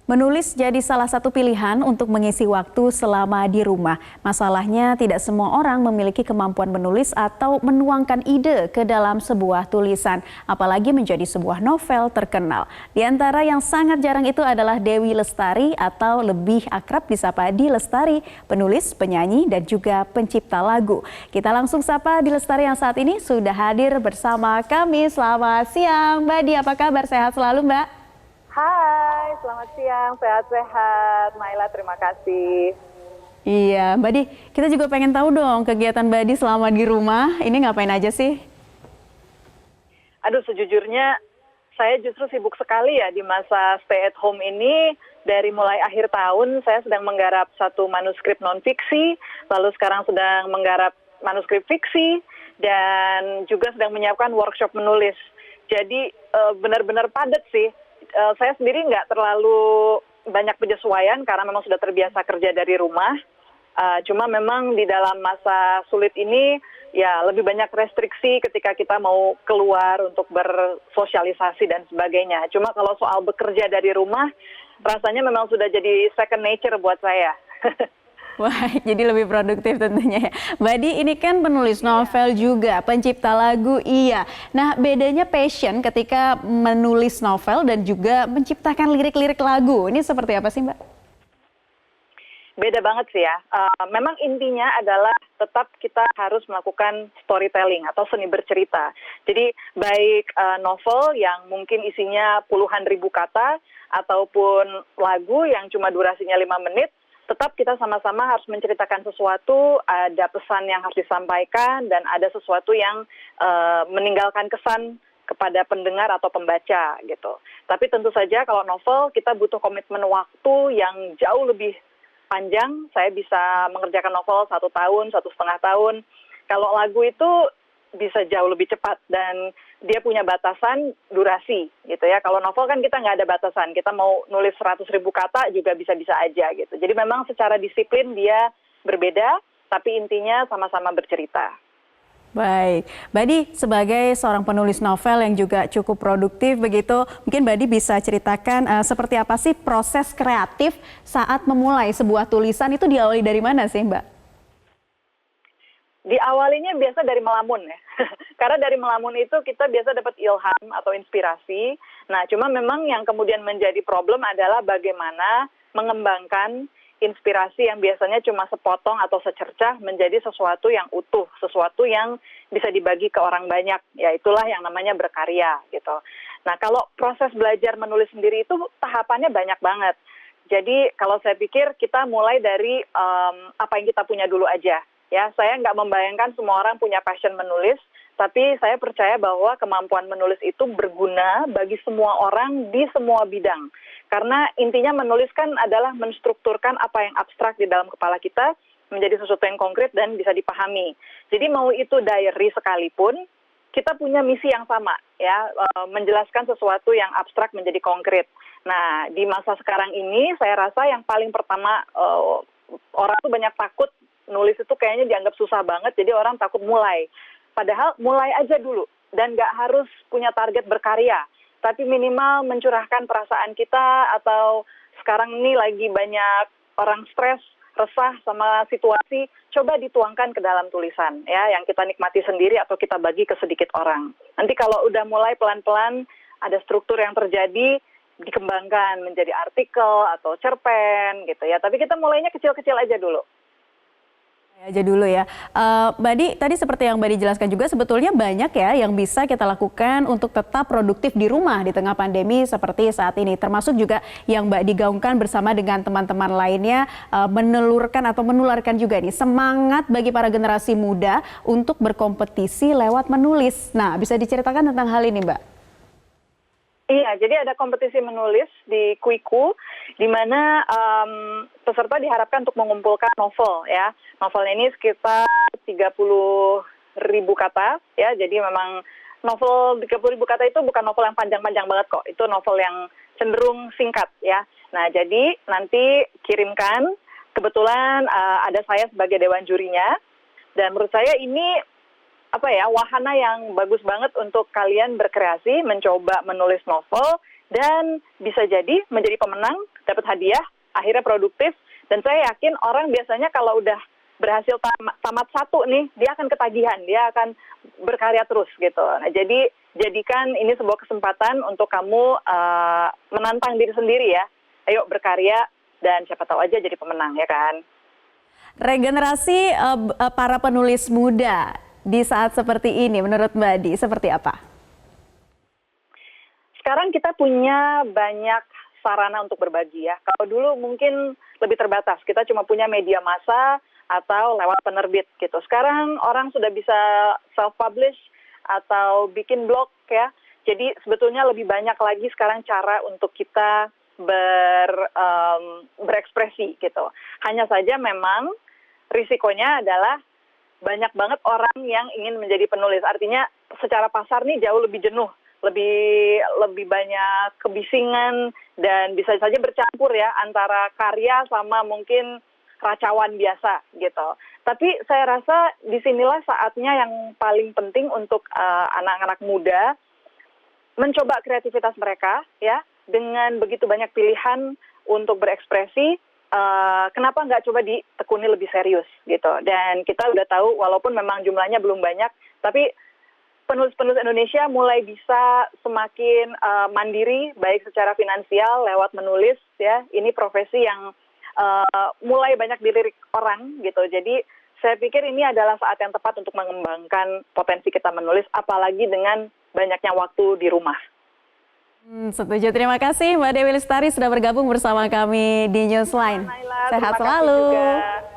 Menulis jadi salah satu pilihan untuk mengisi waktu selama di rumah. Masalahnya tidak semua orang memiliki kemampuan menulis atau menuangkan ide ke dalam sebuah tulisan, apalagi menjadi sebuah novel terkenal. Di antara yang sangat jarang itu adalah Dewi Lestari atau lebih akrab disapa Di Lestari, penulis, penyanyi, dan juga pencipta lagu. Kita langsung sapa Di Lestari yang saat ini sudah hadir bersama kami. Selamat siang, Mbak Di. Apa kabar? Sehat selalu, Mbak? Hai, selamat siang, sehat-sehat. Naila, terima kasih. Iya, Mbak Di, kita juga pengen tahu dong kegiatan Mbak Di selama di rumah. Ini ngapain aja sih? Aduh, sejujurnya saya justru sibuk sekali ya di masa stay at home ini. Dari mulai akhir tahun saya sedang menggarap satu manuskrip non-fiksi, lalu sekarang sedang menggarap manuskrip fiksi, dan juga sedang menyiapkan workshop menulis. Jadi benar-benar padat sih. Saya sendiri nggak terlalu banyak penyesuaian karena memang sudah terbiasa kerja dari rumah. Cuma memang di dalam masa sulit ini ya lebih banyak restriksi ketika kita mau keluar untuk bersosialisasi dan sebagainya. Cuma kalau soal bekerja dari rumah, rasanya memang sudah jadi second nature buat saya. Wah, jadi lebih produktif tentunya ya. Mbak Di ini kan penulis novel juga, pencipta lagu, iya. Nah, bedanya passion ketika menulis novel dan juga menciptakan lirik-lirik lagu. Ini seperti apa sih, Mbak? Beda banget sih ya. Memang intinya adalah tetap kita harus melakukan storytelling atau seni bercerita. Jadi baik novel yang mungkin isinya puluhan ribu kata ataupun lagu yang cuma durasinya 5 menit, tetap kita sama-sama harus menceritakan sesuatu, ada pesan yang harus disampaikan, dan ada sesuatu yang meninggalkan kesan kepada pendengar atau pembaca gitu. Tapi tentu saja kalau novel kita butuh komitmen waktu yang jauh lebih panjang. Saya bisa mengerjakan novel 1 tahun, 1,5 tahun. Kalau lagu itu bisa jauh lebih cepat dan dia punya batasan durasi gitu ya. Kalau novel kan kita nggak ada batasan, kita mau nulis 100.000 kata juga bisa-bisa aja gitu. Jadi memang secara disiplin dia berbeda, tapi intinya sama-sama bercerita. Baik, Mbak Di sebagai seorang penulis novel yang juga cukup produktif begitu, mungkin Mbak Di bisa ceritakan seperti apa sih proses kreatif saat memulai sebuah tulisan, itu diawali dari mana sih, Mbak? Diawalinya biasa dari melamun ya, karena dari melamun itu kita biasa dapat ilham atau inspirasi. Nah, cuma memang yang kemudian menjadi problem adalah bagaimana mengembangkan inspirasi yang biasanya cuma sepotong atau secercah menjadi sesuatu yang utuh, sesuatu yang bisa dibagi ke orang banyak. Ya itulah yang namanya berkarya gitu. Nah, kalau proses belajar menulis sendiri itu tahapannya banyak banget. Jadi kalau saya pikir kita mulai dari apa yang kita punya dulu aja. Ya, saya nggak membayangkan semua orang punya passion menulis, tapi saya percaya bahwa kemampuan menulis itu berguna bagi semua orang di semua bidang. Karena intinya menulis kan adalah menstrukturkan apa yang abstrak di dalam kepala kita menjadi sesuatu yang konkret dan bisa dipahami. Jadi mau itu diary sekalipun, kita punya misi yang sama, ya, menjelaskan sesuatu yang abstrak menjadi konkret. Nah, di masa sekarang ini saya rasa yang paling pertama orang tuh banyak takut. Nulis itu kayaknya dianggap susah banget, jadi orang takut mulai. Padahal mulai aja dulu, dan nggak harus punya target berkarya. Tapi minimal mencurahkan perasaan kita, atau sekarang ini lagi banyak orang stres, resah sama situasi, coba dituangkan ke dalam tulisan, ya, yang kita nikmati sendiri atau kita bagi ke sedikit orang. Nanti kalau udah mulai pelan-pelan, ada struktur yang terjadi, dikembangkan menjadi artikel atau cerpen, gitu ya. Tapi kita mulainya kecil-kecil aja dulu. Aja dulu ya. Mbak Di, tadi seperti yang Mbak Di jelaskan juga sebetulnya banyak ya yang bisa kita lakukan untuk tetap produktif di rumah di tengah pandemi seperti saat ini. Termasuk juga yang Mbak Di gaungkan bersama dengan teman-teman lainnya, menelurkan atau menularkan juga nih semangat bagi para generasi muda untuk berkompetisi lewat menulis. Nah, bisa diceritakan tentang hal ini, Mbak? Iya, jadi ada kompetisi menulis di Kuiku, di mana peserta diharapkan untuk mengumpulkan novel, ya. Novelnya ini sekitar 30.000 kata, ya. Jadi memang novel 30.000 kata itu bukan novel yang panjang-panjang banget kok. Itu novel yang cenderung singkat, ya. Nah, jadi nanti kirimkan. Kebetulan ada saya sebagai dewan jurinya, dan menurut saya ini wahana yang bagus banget untuk kalian berkreasi, mencoba menulis novel dan bisa jadi menjadi pemenang, dapat hadiah, akhirnya produktif, dan saya yakin orang biasanya kalau udah berhasil tamat satu nih, dia akan ketagihan, dia akan berkarya terus gitu. Nah, jadi jadikan ini sebuah kesempatan untuk kamu menantang diri sendiri ya. Ayo berkarya dan siapa tahu aja jadi pemenang ya kan. Regenerasi para penulis muda di saat seperti ini menurut Mbak Di seperti apa? Sekarang kita punya banyak sarana untuk berbagi ya. Kalau dulu mungkin lebih terbatas, kita cuma punya media massa atau lewat penerbit gitu. Sekarang orang sudah bisa self-publish atau bikin blog ya. Jadi sebetulnya lebih banyak lagi sekarang cara untuk kita berekspresi gitu. Hanya saja memang risikonya adalah banyak banget orang yang ingin menjadi penulis. Artinya secara pasar nih jauh lebih jenuh, lebih banyak kebisingan dan bisa saja bercampur ya antara karya sama mungkin racawan biasa gitu. Tapi saya rasa disinilah saatnya yang paling penting untuk anak-anak muda mencoba kreativitas mereka ya dengan begitu banyak pilihan untuk berekspresi. Kenapa nggak coba ditekuni lebih serius gitu. Dan kita udah tahu walaupun memang jumlahnya belum banyak, tapi penulis-penulis Indonesia mulai bisa semakin mandiri baik secara finansial lewat menulis ya. Ini profesi yang mulai banyak dilirik orang gitu. Jadi saya pikir ini adalah saat yang tepat untuk mengembangkan potensi kita menulis, apalagi dengan banyaknya waktu di rumah. Setuju. Terima kasih Mbak Dewi Lestari sudah bergabung bersama kami di Newsline. Naila, Sehat terima kasih selalu. juga.